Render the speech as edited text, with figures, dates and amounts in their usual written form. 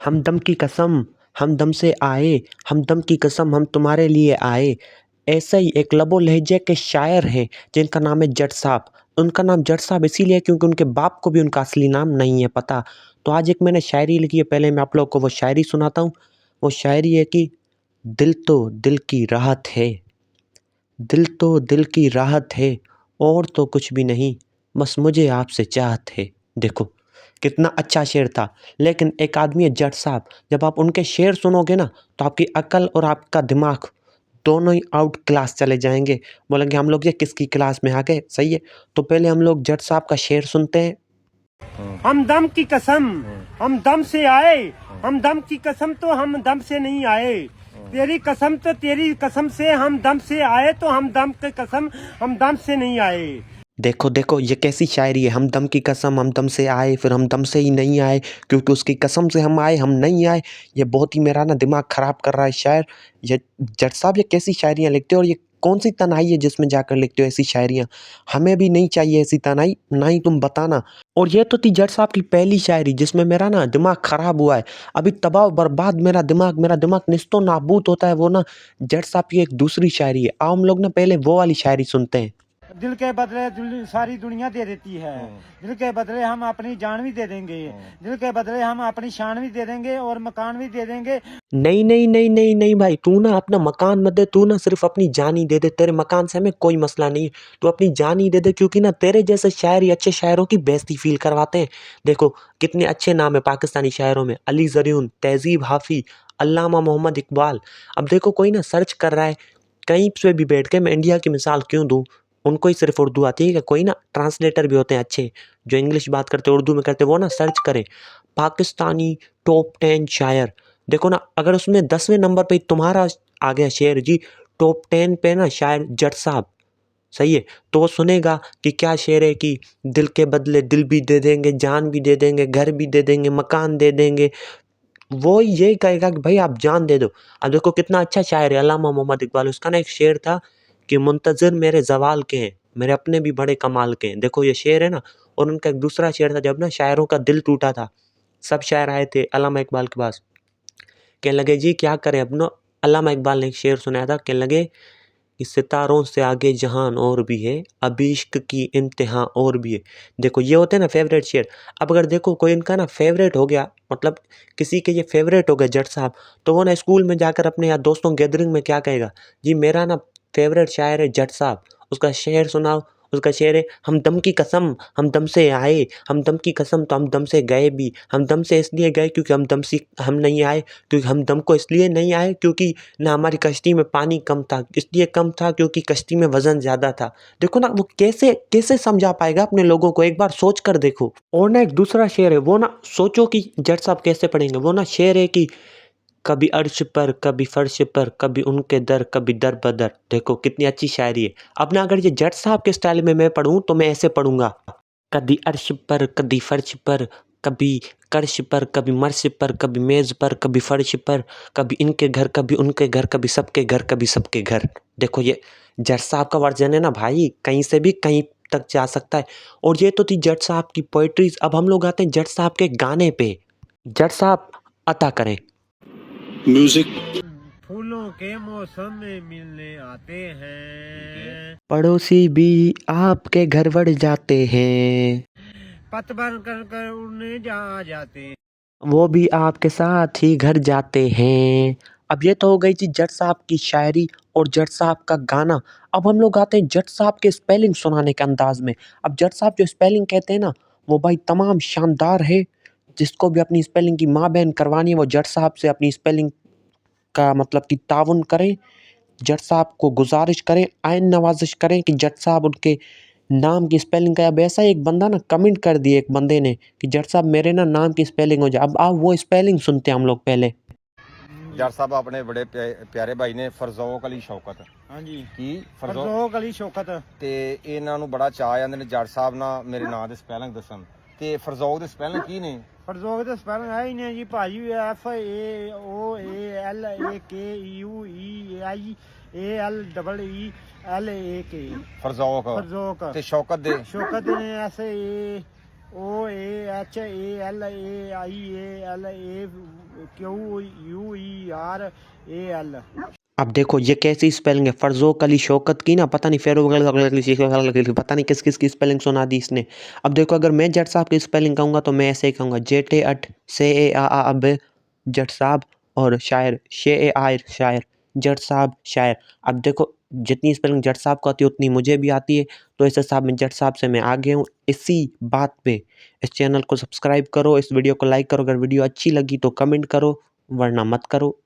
हमदम की कसम हम दम से आए, हमदम की कसम हम तुम्हारे लिए आए। ऐसे ही एक लबो लहजे के शायर हैं जिनका नाम है जट साहब। उनका नाम जट साहब इसीलिए है क्योंकि उनके बाप को भी उनका असली नाम नहीं है पता। तो आज एक मैंने शायरी लिखी है, पहले मैं आप लोग को वो शायरी सुनाता हूँ। वो शायरी है कि दिल तो दिल की राहत है, दिल तो दिल की राहत है, और तो कुछ भी नहीं, बस मुझे आपसे चाहत है। देखो कितना अच्छा शेर था। लेकिन एक आदमी है जट साहब, जब आप उनके शेर सुनोगे ना तो आपकी अकल और आपका दिमाग दोनों ही आउट क्लास चले जाएंगे। बोलेंगे हम लोग ये किसकी क्लास में आ गए। सही है, तो पहले हम लोग जट साहब का शेर सुनते हैं। हम दम की कसम हम दम से आए, हम दम की कसम तो हम दम से नहीं आए। तेरी कसम तो तेरी कसम से हम दम से आए, तो हम दम की कसम हम दम से नहीं आए। देखो देखो ये कैसी शायरी है। हम दम की कसम हम दम से आए, फिर हम दम से ही नहीं आए क्योंकि उसकी कसम से हम आए, हम नहीं आए। ये बहुत ही मेरा ना दिमाग ख़राब कर रहा है शायर। ये जट साहब ये कैसी शायरियाँ लिखते हो, और ये कौन सी तन्हाई है जिसमें जाकर लिखते हो ऐसी शायरियाँ। हमें भी नहीं चाहिए ऐसी तन्हाई, ना ही तुम बताना। और ये तो थी जट साहब की पहली शायरी जिसमें मेरा ना दिमाग ख़राब हुआ है। अभी तबाह बर्बाद मेरा दिमाग निस्तो नाबूद होता है वो ना जट साहब की एक दूसरी शायरी है। आओ हम लोग ना पहले वो वाली शायरी सुनते हैं। दिल के बदले सारी दुनिया दे देती है, दिल के बदले हम अपनी जान भी दे देंगे, दिल के बदले हम अपनी शान भी दे देंगे और मकान भी दे देंगे। नहीं नहीं नहीं नहीं नहीं भाई, तू ना अपना मकान मत दे, तू ना सिर्फ अपनी जान ही दे दे। तेरे मकान से हमें कोई मसला नहीं है, तू अपनी जान ही दे दे, क्योंकि ना तेरे जैसे शायर ही अच्छे शायरों की बेइज्जती फील करवाते हैं। देखो कितने अच्छे नाम है पाकिस्तानी शायरों में, अली ज़रियुन, तहज़ीब हाफी, अल्लामा मोहम्मद इकबाल। अब देखो कोई ना सर्च कर रहा है कहीं पे भी बैठ के, मैं इंडिया की मिसाल क्यों दूँ, उनको ही सिर्फ उर्दू आती है। क्या कोई ना ट्रांसलेटर भी होते हैं अच्छे जो इंग्लिश बात करते उर्दू में करते, वो ना सर्च करें पाकिस्तानी टॉप 10 शायर। देखो ना अगर उसमें 10वें नंबर पे तुम्हारा आ गया शेर जी, टॉप 10 पे ना शायर जट साहब, सही है, तो वो सुनेगा कि क्या शेर है कि दिल के बदले दिल भी दे देंगे, जान भी दे देंगे, घर भी दे देंगे, मकान दे देंगे। वो यही कहेगा कि भाई आप जान दे दो। अब देखो कितना अच्छा शायर है अल्लामा मोहम्मद इकबाल। उसका ना एक शेर था कि मुंतज़िर मेरे ज़वाल के हैं, मेरे अपने भी बड़े कमाल के हैं। देखो ये शेर है ना। और उनका एक दूसरा शेर था, जब ना शायरों का दिल टूटा था, सब शायर आए थे अल्लामा इकबाल के पास, कहने लगे जी क्या करें अब ना। अल्लामा इकबाल ने एक शेर सुनाया था, कहने लगे कि सितारों से आगे जहान और भी है, अब इश्क की इंतहा और भी है। देखो ये होते हैं ना फेवरेट शेर। अब अगर देखो कोई इनका ना फेवरेट हो गया, मतलब किसी के ये फेवरेट हो गए जट साहब, तो वो ना स्कूल में जाकर अपने यार दोस्तों गैदरिंग में क्या कहेगा, जी मेरा ना फेवरेट शायर है जट साहब, उसका शेर सुनाओ। उसका शेर है हम दम की कसम हम दम से आए, हम दम की कसम तो हम दम से गए भी। हम दम से इसलिए गए क्योंकि हम दम से हम नहीं आए, क्योंकि हम दम को इसलिए नहीं आए क्योंकि ना हमारी कश्ती में पानी कम था, इसलिए कम था क्योंकि कश्ती में वज़न ज़्यादा था। देखो ना वो कैसे कैसे समझा पाएगा अपने लोगों को, एक बार सोच कर देखो। और ना एक दूसरा शेर है, वो ना सोचो कि जट साहब कैसे पढ़ेंगे। वो ना शेर है कि कभी अर्श पर कभी फर्श पर, कभी उनके दर कभी दर बदर। देखो कितनी अच्छी शायरी है। अब ना अगर ये जट साहब के स्टाइल में मैं पढ़ूँ तो मैं ऐसे पढ़ूंगा, कभी अर्श पर कभी फर्श पर, कभी कर्श पर कभी मर्श पर, कभी मेज़ पर कभी फर्श पर, कभी इनके घर कभी उनके घर, कभी सबके घर कभी सबके घर। देखो ये जट साहब का वर्जन है ना भाई, कहीं से भी कहीं तक जा सकता है। और ये तो थी जट साहब की पोइट्रीज। अब हम लोग आते हैं जट साहब के गाने पे। जट साहब अता करें म्यूजिक। फूलों के मौसम में मिलने आते हैं, पड़ोसी भी आपके घर बढ़ जाते हैं, पत बन कर कर उड़ने जा जाते हैं। वो भी आपके साथ ही घर जाते हैं। अब ये तो हो गई थी जट साहब की शायरी और जट साहब का गाना। अब हम लोग आते हैं जट साहब के स्पेलिंग सुनाने के अंदाज में। अब जट साहब जो स्पेलिंग कहते हैं ना, वो भाई तमाम शानदार है। जिसको भी अपनी स्पेलिंग की माँ बहन करवानी है वो जट साहब से अपनी स्पेलिंग का मतलब कि ताउन करें, जट साहब को गुजारिश करें, आइन नवाजिश करें कि जट साहब उनके नाम की स्पेलिंग का। अब ऐसा एक बंदा ना कमेंट कर दिए एक बंदे ने कि जट साहब मेरे ना नाम की स्पेलिंग हो जाए। अब आप वो स्पेलिंग सुनते हैं हम लोग पहले। जट साहब अपने बड़े प्यारे भाई ने फरजौक अली शौकत ਹਾਂਜੀ ਕੀ ਫਰਜ਼ੋਕ ਅਲੀ ਸ਼ੌਕਤ। ਤੇ ਇਹਨਾਂ ਨੂੰ ਬੜਾ ਚਾਅ ਜਾਂਦੇ ਨੇ ਜੱਟ ਸਾਹਿਬ ਨਾਲ ਮੇਰੇ ਨਾਂ ਦੇ ਸਪੈਲਿੰਗ ਦੱਸਣ ਤੇ ਫਰਜ਼ੌਕ ਦੇ ਸਪੈਲਿੰਗ ਕੀ ਨੇ? ਫਰਜ਼ੋਕ ਦੇ ਸਪੈਲਿੰਗ ਹੈ ਹੀ ਨੇ ਜੀ ਭਾਜੀ, FAOALKUEIALEELEK। ਫਰਜ਼ੌਕ ਫਰਜ਼ੋਕ ਤੇ ਸ਼ੌਕਤ ਦੇ ਸ਼ੌਕਤ ਨੇ SAE OAHALAIALAQUER। अब देखो ये कैसी स्पेलिंग है, फरजोक अली शौकत की ना, पता नहीं पता नहीं किस किस की स्पेलिंग सुना दी इसने। अब देखो अगर मैं जट साहब की स्पेलिंग कहूँगा तो मैं ऐसे ही कहूँगा जेटे अट से ए आ अब जट साहब और शायर शे ए आयर शायर जट साहब शायर। अब देखो जितनी स्पेलिंग जट साहब को आती है उतनी मुझे भी आती है, तो इस हिसाब में जट साहब से मैं आगे हूँ। इसी बात पे इस चैनल को सब्सक्राइब करो, इस वीडियो को लाइक करो, अगर वीडियो अच्छी लगी तो कमेंट करो, वरना मत करो।